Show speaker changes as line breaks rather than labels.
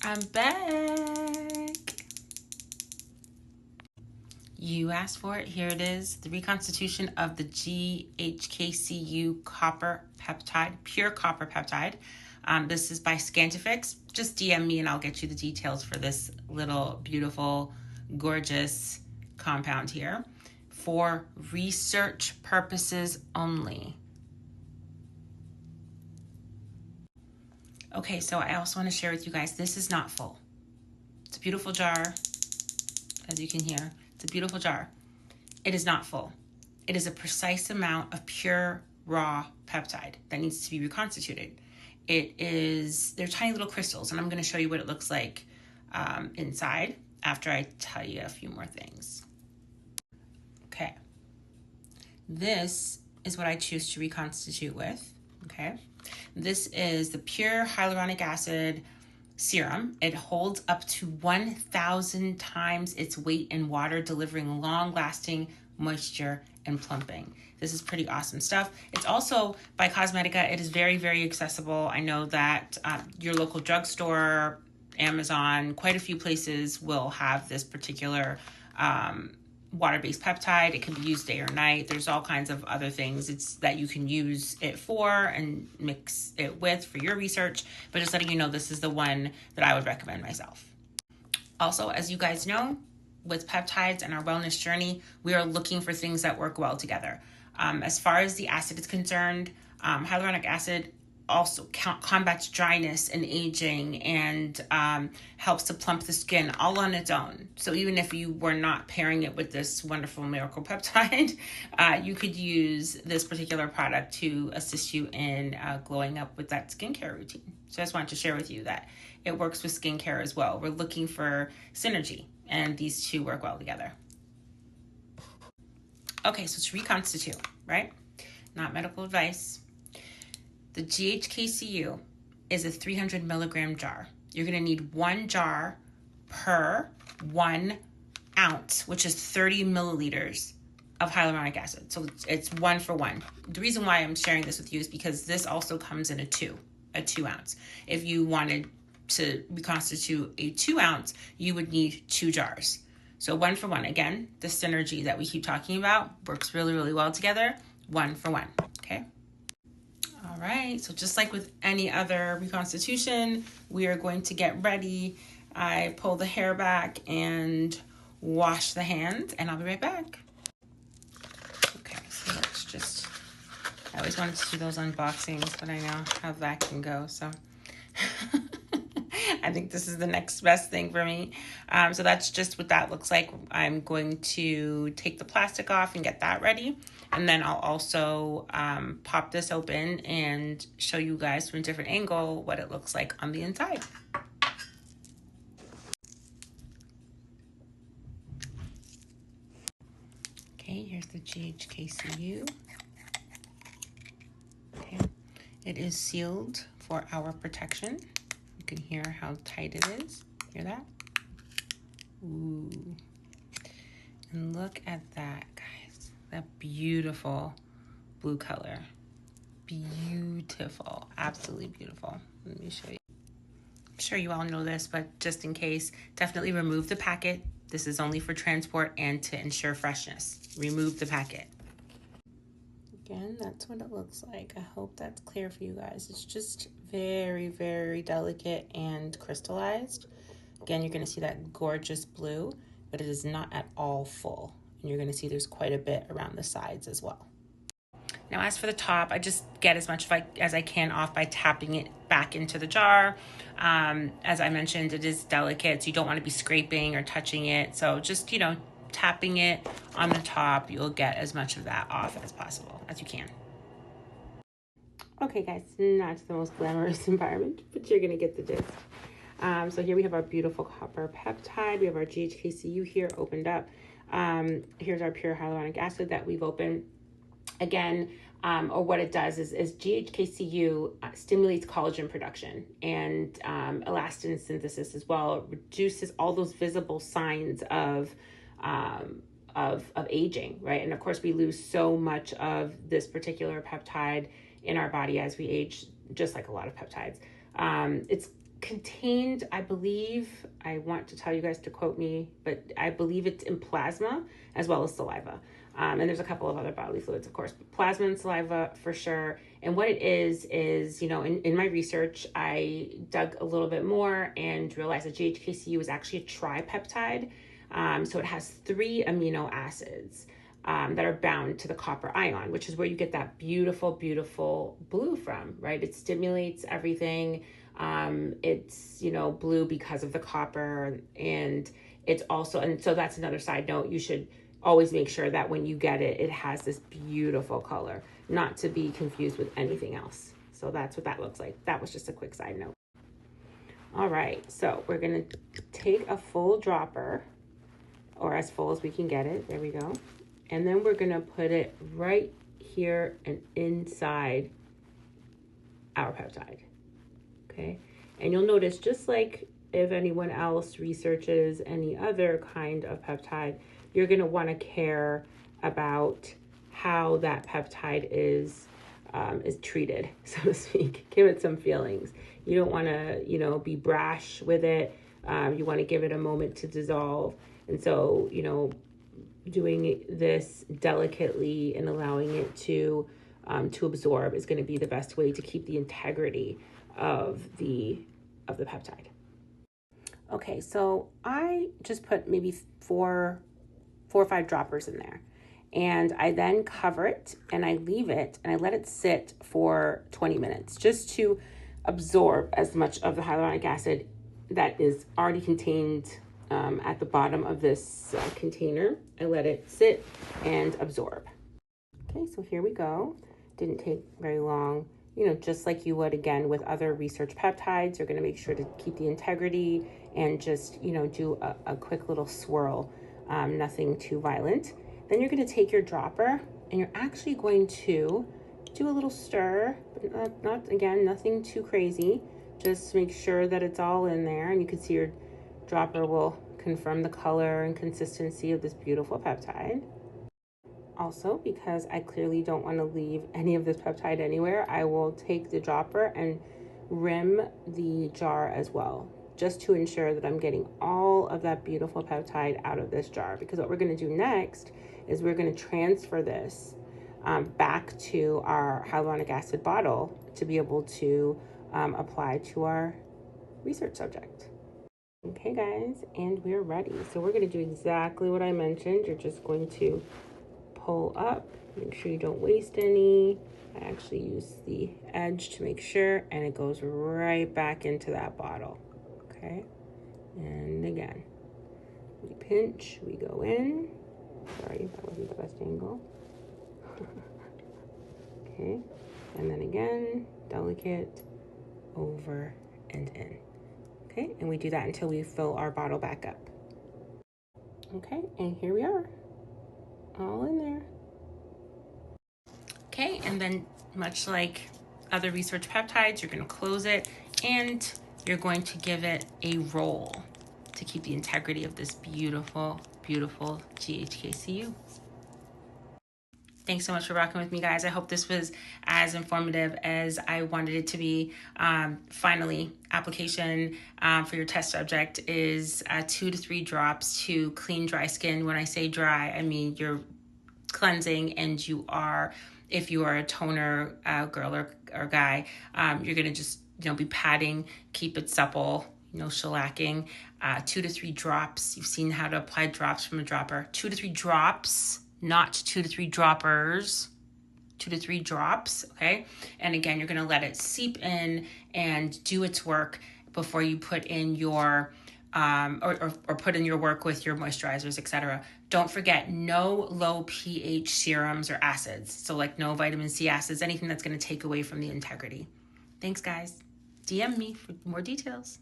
I'm back. You asked for it. Here it is. The reconstitution of the GHK Cu copper peptide, pure copper peptide. This is by Scantifix. Just DM me and I'll get you the details for this little beautiful, gorgeous compound here for research purposes only. Okay, so I also want to share with you guys, this is not full. It's a beautiful jar, as you can hear. It's a beautiful jar. It is not full. It is a precise amount of pure raw peptide that needs to be reconstituted. They're tiny little crystals, and I'm going to show you what it looks like inside after I tell you a few more things. Okay. This is what I choose to reconstitute with, okay? This is the pure hyaluronic acid serum. It holds up to 1,000 times its weight in water, delivering long-lasting moisture and plumping. This is pretty awesome stuff. It's also by Cosmetica. It is very, very accessible. I know that your local drugstore, Amazon, quite a few places will have this particular water-based peptide. It can be used day or night. There's all kinds of other things that you can use it for and mix it with for your research, but just letting you know this is the one that I would recommend myself. Also, as you guys know, with peptides and our wellness journey, we are looking for things that work well together. As far as the acid is concerned, hyaluronic acid also combats dryness and aging and helps to plump the skin all on its own. So even if you were not pairing it with this wonderful miracle peptide, you could use this particular product to assist you in glowing up with that skincare routine. So I just wanted to share with you that it works with skincare as well. We're looking for synergy, and these two work well together. Okay, so to reconstitute, right? Not medical advice. The GHK Cu is a 300 milligram jar. You're gonna need 1 jar per 1 ounce, which is 30 milliliters of hyaluronic acid. So it's 1 for 1. The reason why I'm sharing this with you is because this also comes in a 2 ounce. If you wanted to reconstitute a 2 ounce, you would need 2 jars. So 1 for 1. Again, the synergy that we keep talking about works really, really well together. 1 for 1, okay? All right, so just like with any other reconstitution, we are going to get ready. I pull the hair back and wash the hands, and I'll be right back. Okay, so let's just, I always wanted to do those unboxings, but I know how that can go, so I think this is the next best thing for me. So that's just what that looks like. I'm going to take the plastic off and get that ready. And then I'll also pop this open and show you guys from a different angle what it looks like on the inside. Okay, here's the GHK Cu. Okay, it is sealed for our protection. You can hear how tight it is. Hear that? Ooh. And look at that, guys. That beautiful blue color. Beautiful. Absolutely beautiful. Let me show you. I'm sure you all know this, but just in case, definitely remove the packet. This is only for transport and to ensure freshness. Remove the packet. Again, that's what it looks like. I hope that's clear for you guys. It's just very, very delicate and crystallized. Again, you're going to see that gorgeous blue, but it is not at all full. And you're going to see there's quite a bit around the sides as well. Now, as for the top, I just get as much as I can off by tapping it back into the jar. As I mentioned, it is delicate, so you don't want to be scraping or touching it. So just, tapping it on the top, you'll get as much of that off as possible, as you can. Okay, guys, not the most glamorous environment, but you're going to get the gist. So here we have our beautiful copper peptide. We have our GHK Cu here opened up. Here's our pure hyaluronic acid that we've opened. Again, or what it does is GHK Cu stimulates collagen production and elastin synthesis as well. It reduces all those visible signs of aging, right? And of course, we lose so much of this particular peptide in our body as we age, just like a lot of peptides. It's contained, I believe, I want to tell you guys to quote me, but I believe it's in plasma as well as saliva. And there's a couple of other bodily fluids, of course, but plasma and saliva for sure. And what it is, you know, in my research, I dug a little bit more and realized that GHK Cu is actually a tripeptide. So it has 3 amino acids that are bound to the copper ion, which is where you get that beautiful, beautiful blue from, right? It stimulates everything. It's, you know, blue because of the copper, and it's also, and so that's another side note. You should always make sure that when you get it, it has this beautiful color, not to be confused with anything else. So that's what that looks like. That was just a quick side note. All right, so we're gonna take a full dropper, or as full as we can get it. There we go. And then we're gonna put it right here and inside our peptide, okay? And you'll notice, just like if anyone else researches any other kind of peptide, you're gonna wanna care about how that peptide is treated, so to speak. Give it some feelings. You don't wanna, you know, be brash with it. You wanna give it a moment to dissolve. And so, you know, doing this delicately and allowing it to absorb is going to be the best way to keep the integrity of the peptide. Okay, so I just put maybe four or 5 droppers in there, and I then cover it and I leave it and I let it sit for 20 minutes just to absorb as much of the hyaluronic acid that is already contained at the bottom of this container. I let it sit and absorb. Okay, so here we go. Didn't take very long. You know, just like you would again with other research peptides, you're going to make sure to keep the integrity and just, you know, do a quick little swirl, nothing too violent. Then you're going to take your dropper and you're actually going to do a little stir, but not again, nothing too crazy. Just make sure that it's all in there, and you can see your dropper will confirm the color and consistency of this beautiful peptide. Also, because I clearly don't want to leave any of this peptide anywhere, I will take the dropper and rim the jar as well, just to ensure that I'm getting all of that beautiful peptide out of this jar. Because what we're going to do next is we're going to transfer this back to our hyaluronic acid bottle to be able to apply to our research subject. Okay guys, and we're ready. So we're going to do exactly what I mentioned. You're just going to pull up, make sure you don't waste any. I actually use the edge to make sure, and it goes right back into that bottle. Okay, and again, we pinch, we go in. Sorry, that wasn't the best angle. Okay, and then again, delicate, over and in. Okay, and we do that until we fill our bottle back up. Okay, and here we are, all in there. Okay, and then much like other research peptides, you're going to close it and you're going to give it a roll to keep the integrity of this beautiful, beautiful GHK Cu. Thanks so much for rocking with me, guys. I hope this was as informative as I wanted it to be. Finally, application for your test subject is 2 to 3 drops to clean dry skin. When I say dry, I mean you're cleansing, and you are, if you are a toner girl or guy, you're going to just, you know, be patting, keep it supple, no shellacking. 2 to 3 drops. You've seen how to apply drops from a dropper. 2 to 3 drops. Not 2 to 3 droppers, 2 to 3 drops, okay? And again, you're gonna let it seep in and do its work before you put in your, or put in your work with your moisturizers, etc. Don't forget, no low pH serums or acids. So like no vitamin C acids, anything that's gonna take away from the integrity. Thanks, guys. DM me for more details.